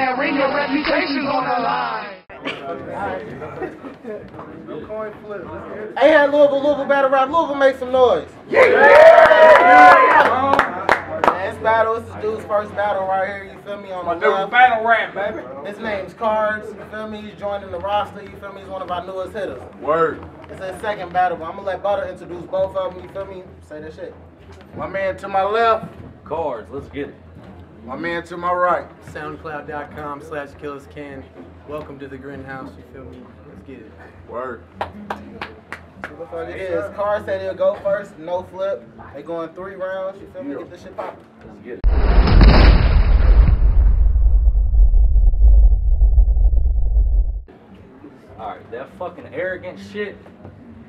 that ring, your reputation's on the line. No coin flip. Ahat Louisville battle rap. Louisville, make some noise. This battle, this is dude's first battle right here, you feel me, on the left. Battle rap, baby. His name's Cards, you feel me, he's joining the roster, you feel me, he's one of our newest hitters. Word. It's his second battle, but I'm gonna let Butter introduce both of them, you feel me, say that shit. My man to my left. Cards, let's get it. My man to my right. SoundCloud.com/KillersCan. Welcome to the Greenhouse, you feel me? Let's get it. Word. What the fuck it is? Cards said he'll go first, no flip. They going 3 rounds, you feel me, get this shit poppin'. Let's get it. Alright, that fucking arrogant shit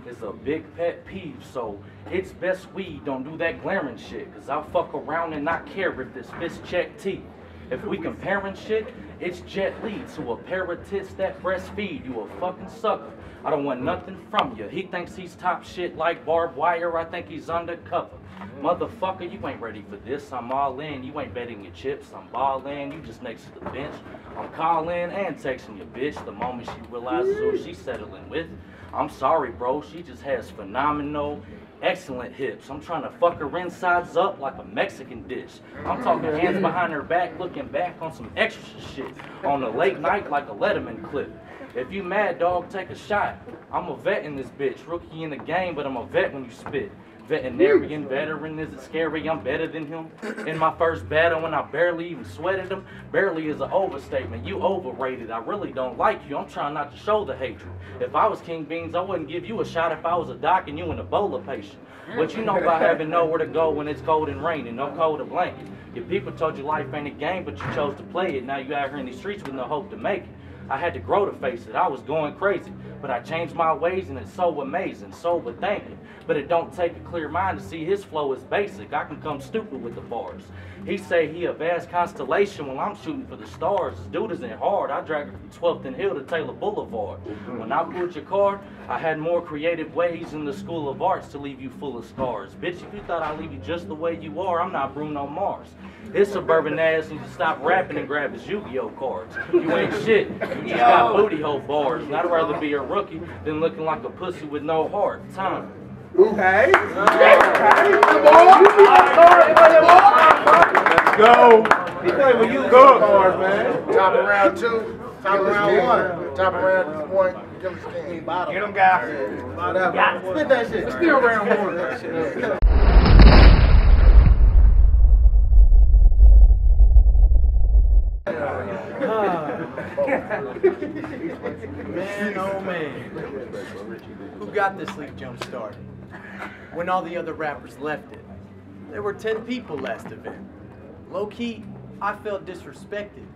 is a big pet peeve, so it's best we don't do that glaring shit, cause I'll fuck around and not care if this fist check teeth. If we comparing shit, it's Jet Li to a pair of tits that breastfeed. You a fucking sucker. I don't want nothing from you. He thinks he's top shit like barbed wire. I think he's undercover. Motherfucker, you ain't ready for this. I'm all in. You ain't betting your chips. I'm ballin'. You just next to the bench. I'm calling and texting your bitch the moment she realizes who she's settling with. I'm sorry, bro. She just has phenomenal, excellent hips. I'm trying to fuck her insides up like a Mexican dish. I'm talking hands behind her back, looking back on some extra shit. On the late night like a Letterman clip. If you mad, dog, take a shot. I'm a vet in this bitch. Rookie in the game, but I'm a vet when you spit. Veterinarian, veteran, is it scary? I'm better than him. In my first battle when I barely even sweated him, barely is an overstatement. You overrated. I really don't like you. I'm trying not to show the hatred. If I was King Beans, I wouldn't give you a shot if I was a doc and you an Ebola patient. What you know about having nowhere to go when it's cold and raining, no colder blanket. Your people told you life ain't a game, but you chose to play it. Now you out here in these streets with no hope to make it. I had to grow to face it. I was going crazy, but I changed my ways and it's so amazing, sober thinking. But it don't take a clear mind to see his flow is basic. I can come stupid with the bars. He say he a vast constellation while I'm shooting for the stars. This dude isn't hard. I drag her from 12th and Hill to Taylor Boulevard. When I pulled your card, I had more creative ways in the School of Arts to leave you full of scars. Bitch, if you thought I'd leave you just the way you are, I'm not Bruno Mars. His suburban ass needs to stop rapping and grab his Yu-Gi-Oh cards. You ain't shit. You just got booty hole bars. And I'd rather be a rookie than looking like a pussy with no heart. Time. Okay. Come on. Let's go. He played with you Go. bars, man. Top of round 2. Top of round 1. Top of round 1. Gilles. Bottom. Get him, guys. Spit that shit. Still round 1. Man, oh man. Who got this league jump started? When all the other rappers left it. There were 10 people last event. Low-key, I felt disrespected.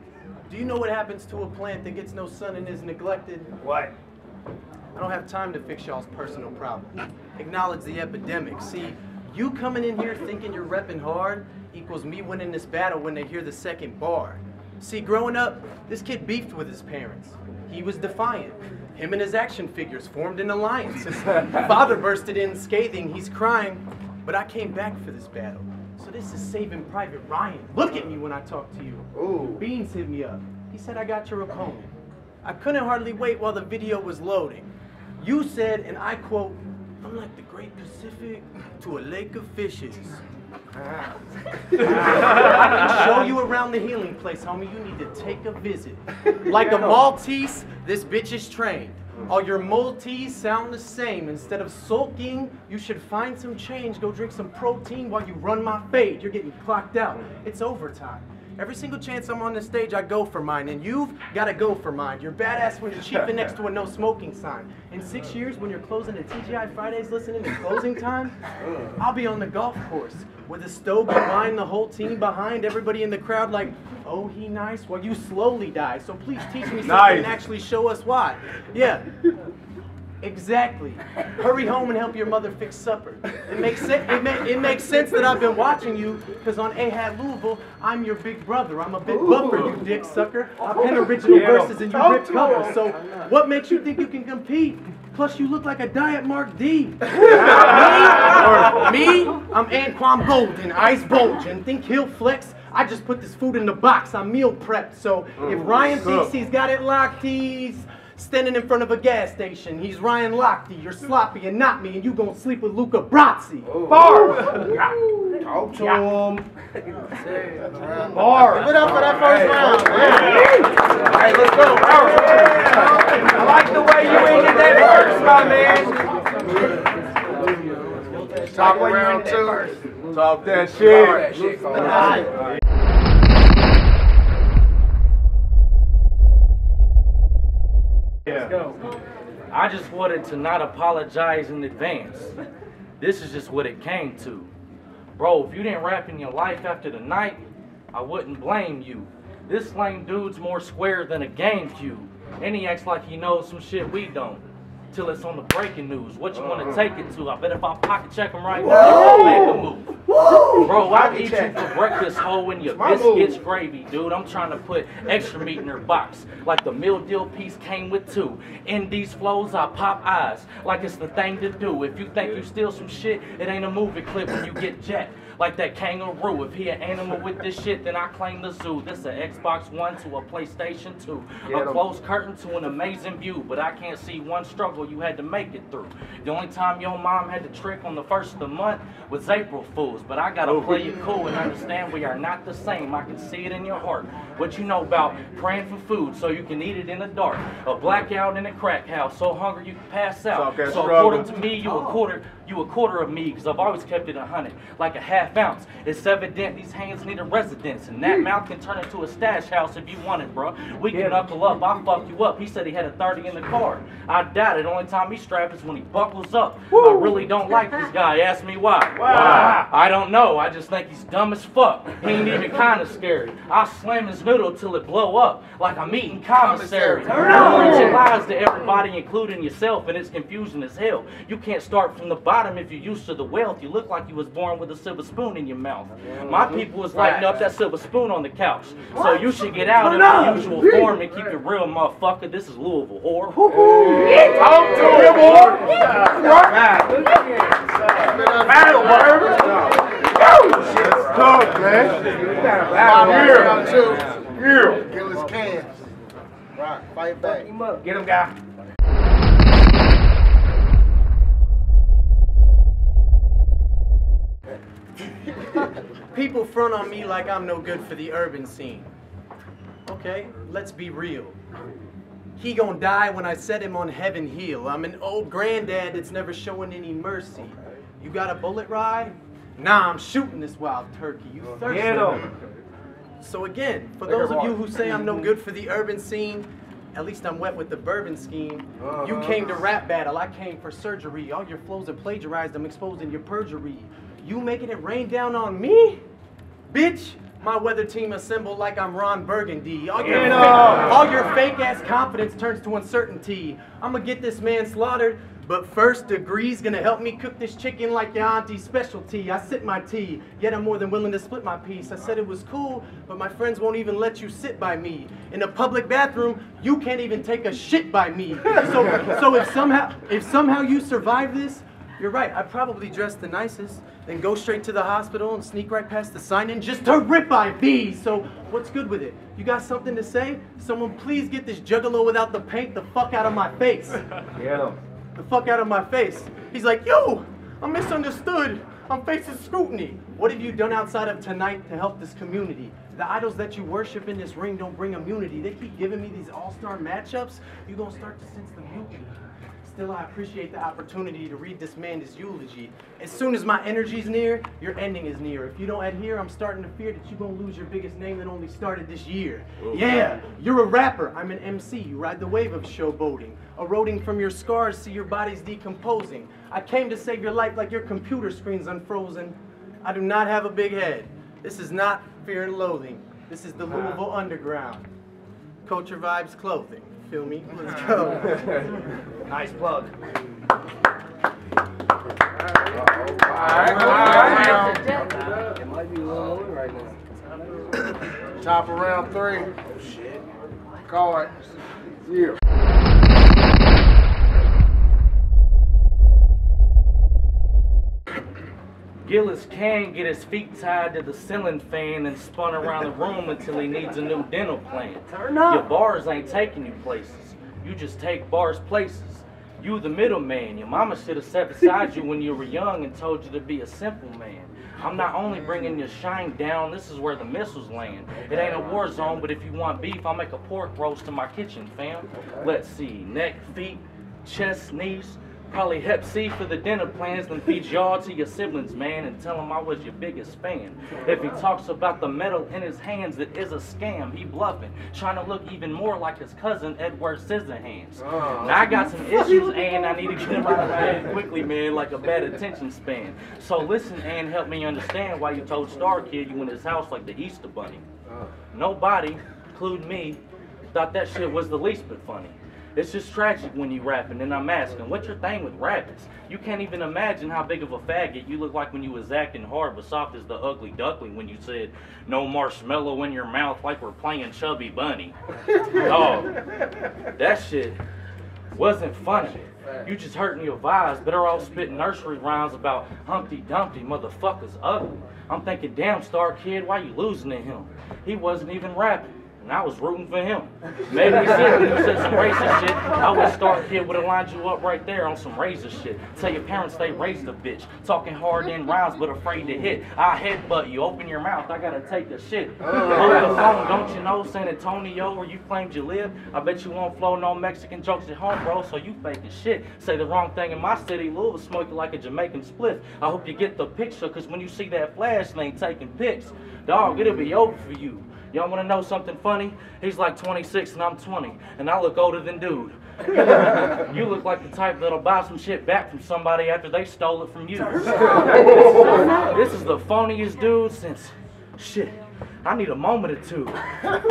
Do you know what happens to a plant that gets no sun and is neglected? What? I don't have time to fix y'all's personal problems. Acknowledge the epidemic. See, you coming in here thinking you're repping hard equals me winning this battle when they hear the second bar. See, growing up, this kid beefed with his parents. He was defiant. Him and his action figures formed an alliance. His father bursted in scathing, he's crying. But I came back for this battle. So this is Saving Private Ryan. Look at me when I talk to you. Ooh. Beans hit me up. He said I got your opponent. I couldn't hardly wait while the video was loading. You said, and I quote, "I'm like the Great Pacific to a lake of fishes." I can show you around the healing place, homie. You need to take a visit. Like a Maltese, this bitch is trained. All your Maltese sound the same. Instead of sulking, you should find some change. Go drink some protein while you run my fade. You're getting clocked out. It's overtime. Every single chance I'm on the stage, I go for mine, and you've got to go for mine. You're badass when you're chiefing next to a no smoking sign. In 6 years, when you're closing at TGI Fridays listening to closing time, I'll be on the golf course with a stogie wine, the whole team behind, everybody in the crowd like, "Oh, he nice," while you slowly die. So please teach me something and actually show us why. Yeah. Exactly. Hurry home and help your mother fix supper. It makes sense that I've been watching you, because on Ahat Louisville, I'm your big brother. I'm a bit buffer, you dick sucker. I pen original verses and you rip covers. So what makes you think you can compete? Plus, you look like a Diet Mark D. Me? I'm Anquan Golden, Ice Bulge, and think he'll flex? I just put this food in the box. I'm meal prepped. So if Ryan thinks he's got it locked, he's standing in front of a gas station. He's Ryan Lochte. You're sloppy and not me, and you gonna sleep with Luca Brasi. Talk to him. Bar. Give it up for that first round. Hey, let's go. I like the way you ended that verse, my man. Top of round 2. Talk that shit. Let's go. I just wanted to not apologize in advance. This is just what it came to. Bro, if you didn't rap in your life after the night, I wouldn't blame you. This lame dude's more square than a GameCube. And he acts like he knows some shit we don't. Till it's on the breaking news. What you want to take it to? I bet if I pocket check him right now, he'll make a move. Bro, I'll eat you for breakfast whole in your biscuits gravy, dude. I'm trying to put extra meat in her box. Like the meal deal piece came with 2. In these flows, I pop eyes. Like it's the thing to do. If you think you steal some shit, it ain't a movie clip when you get jacked. Like that kangaroo. If he an animal with this shit, then I claim the zoo. This a Xbox One to a PlayStation 2. A closed curtain to an amazing view. But I can't see one struggle you had to make it through. The only time your mom had to trick on the first of the month was April Fool's. But I gotta play it cool and understand we are not the same. I can see it in your heart. What you know about praying for food so you can eat it in the dark. A blackout in a crack house, so hungry you can pass out. So according to me, you a quarter of me, because I've always kept it 100, like a half ounce. It's evident these hands need a residence, and that mouth can turn into a stash house if you want it, bro. We can knuckle up, I'll fuck you up. He said he had a 30 in the car. I doubt it, only time he strapped is when he buckles up. I really don't like this guy, ask me why. I don't know, I just think he's dumb as fuck. He ain't even kind of scary. I'll slam his noodle till it blow up, like I'm eating commissary. You're preaching lies to everybody, including yourself, and it's confusing as hell. You can't start from the bottom if you're used to the wealth. You look like you was born with a silver spoon in your mouth. My people was lighting up that silver spoon on the couch. So you should get out of the usual form and keep it real, motherfucker. This is Louisville, whore. Talk to him, boy. Battle, Let's talk, man. Top of round 2. Gilles cans. Rock, fight back. Get him, guy. People front on me like I'm no good for the urban scene. Okay, let's be real. He gon' die when I set him on Heaven Hill. I'm an old granddad that's never showing any mercy. You got a bullet ride? Nah, I'm shooting this wild turkey. You thirsty? So again, for those of you who say I'm no good for the urban scene, at least I'm wet with the bourbon scheme. You came to rap battle, I came for surgery. All your flows are plagiarized, I'm exposing your perjury. You making it rain down on me? Bitch, my weather team assembled like I'm Ron Burgundy. All your fake ass confidence turns to uncertainty. I'ma get this man slaughtered, but first degree's gonna help me cook this chicken like your auntie's specialty. I sip my tea, yet I'm more than willing to split my piece. I said it was cool, but my friends won't even let you sit by me. In a public bathroom, you can't even take a shit by me. So if somehow you survive this, you're right, I probably dress the nicest, then go straight to the hospital and sneak right past the sign-in just to rip IVs. So what's good with it? You got something to say? Someone please get this juggalo without the paint the fuck out of my face. The fuck out of my face. He's like, yo, I'm misunderstood. I'm facing scrutiny. What have you done outside of tonight to help this community? The idols that you worship in this ring don't bring immunity. They keep giving me these all-star matchups. You're gonna start to sense the mutiny. Still, I appreciate the opportunity to read this man's eulogy. As soon as my energy's near, your ending is near. If you don't adhere, I'm starting to fear that you're gonna lose your biggest name that only started this year. Yeah, you're a rapper, I'm an MC. You ride the wave of showboating. Eroding from your scars, see your body's decomposing. I came to save your life like your computer screen's unfrozen. I do not have a big head. This is not Fear and Loathing. This is the Louisville Underground. Culture Vibes Clothing. Feel me? Let's go. Nice plug. It might be a little lower right now. Top of round 3. Oh shit. Card. Yeah. Gilles can't get his feet tied to the ceiling fan and spun around the room until he needs a new dental plan. Turn up. Your bars ain't taking you places. You just take bars places. You the middleman. Your mama should have sat beside you when you were young and told you to be a simple man. I'm not only bringing your shine down, this is where the missiles land. It ain't a war zone, but if you want beef, I'll make a pork roast in my kitchen, fam. Let's see, neck, feet, chest, knees. Probably Hep C for the dinner plans, then feed y'all to your siblings, man, and tell them I was your biggest fan. If he talks about the metal in his hands, it is a scam. He bluffing, trying to look even more like his cousin Edward Scissorhands. Now I got some issues, and I need to get them out of my head quickly, man, like a bad attention span. So listen, and help me understand why you told Star Kid you in his house like the Easter Bunny. Nobody, including me, thought that shit was the least bit funny. It's just tragic when you rapping, and I'm asking, what's your thing with rabbits? You can't even imagine how big of a faggot you look like when you was acting hard, but soft as the ugly duckling when you said, no marshmallow in your mouth like we're playing Chubby Bunny. Oh, that shit wasn't funny. You just hurting your vibes, better off spitting nursery rhymes about Humpty Dumpty, motherfuckers ugly. I'm thinking, damn, Star Kid, why you losing to him? He wasn't even rapping. And I was rooting for him. Maybe you said some racist shit. I wish Star Kid would have lined you up right there on some racist shit. Tell your parents they raised a bitch. Talking hard in rhymes but afraid to hit. I headbutt you. Open your mouth. I gotta take a shit. Hold the phone. Don't you know San Antonio where you claimed you live? I bet you won't flow no Mexican jokes at home, bro. So you fake as shit. Say the wrong thing in my city. Louisville smoke you like a Jamaican spliff. I hope you get the picture, cause when you see that flash lane taking pics, dog, it'll be over for you. Y'all want to know something funny? He's like 26 and I'm 20, and I look older than dude. You look like the type that'll buy some shit back from somebody after they stole it from you. This is the phoniest dude since, shit, I need a moment or two. Turn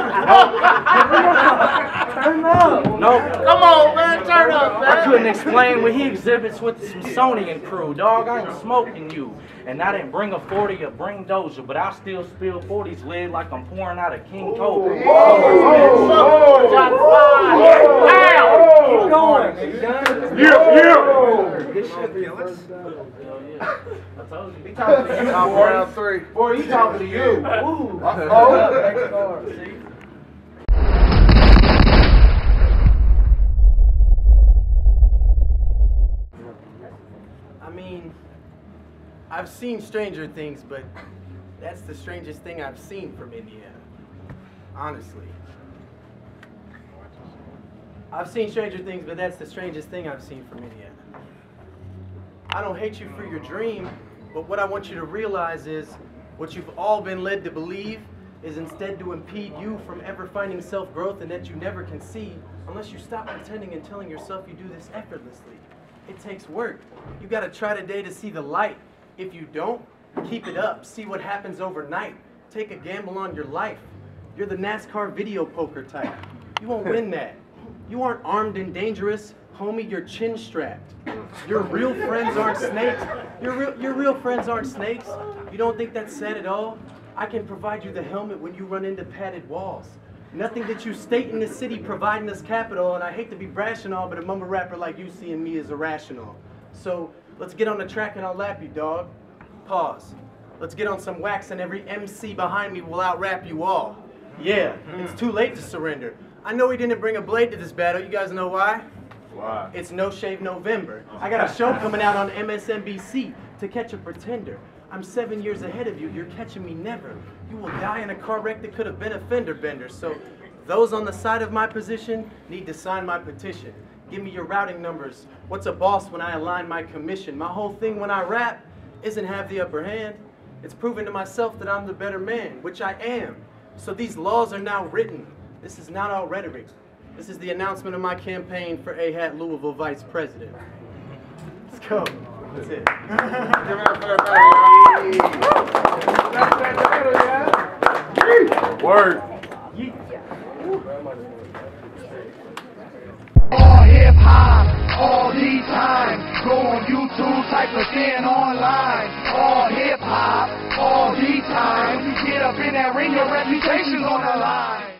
up. No. Come on, man, turn up, man. I couldn't explain what he exhibits with the Smithsonian crew. Dog, I ain't smoking you. And I didn't bring a 40 or bring Doja, but I still spill 40's lid like I'm pouring out a King Cobra. Keep going. This shit Gilles. I told you. He talking to you, Top boy. round 3. Boy, he talking to you. Ooh. See? I mean, I've seen stranger things, but that's the strangest thing I've seen from Indiana. Honestly. I've seen stranger things, but that's the strangest thing I've seen from Indiana. I don't hate you for your dream, but what I want you to realize is what you've all been led to believe is instead to impede you from ever finding self-growth, and that you never can see unless you stop pretending and telling yourself you do this effortlessly. It takes work. You gotta try today to see the light. If you don't, keep it up. See what happens overnight. Take a gamble on your life. You're the NASCAR video poker type. You won't win that. You aren't armed and dangerous. Homie, you're chin strapped. Your real friends aren't snakes. Your real friends aren't snakes. You don't think that's sad at all? I can provide you the helmet when you run into padded walls. Nothing that you state in this city providing us capital, and I hate to be brash and all, but a mumble rapper like you seeing me is irrational. So let's get on the track and I'll lap you, dog. Pause. Let's get on some wax and every MC behind me will out-rap you all. Yeah, it's too late to surrender. I know he didn't bring a blade to this battle. You guys know why? Why? It's No Shave November. I got a show coming out on MSNBC, To Catch a Pretender. I'm 7 years ahead of you. You're catching me never. You will die in a car wreck that could have been a fender bender. So those on the side of my position need to sign my petition. Give me your routing numbers. What's a boss when I align my commission? My whole thing when I rap isn't have the upper hand. It's proving to myself that I'm the better man, which I am. So these laws are now written. This is not all rhetoric. This is the announcement of my campaign for Ahat Louisville Vice President. Let's go. That's it. Give it up for that Word. All hip hop, all the time. Go on YouTube, type us in online. All hip hop, all the time. When you get up in that ring, your reputation's on the line.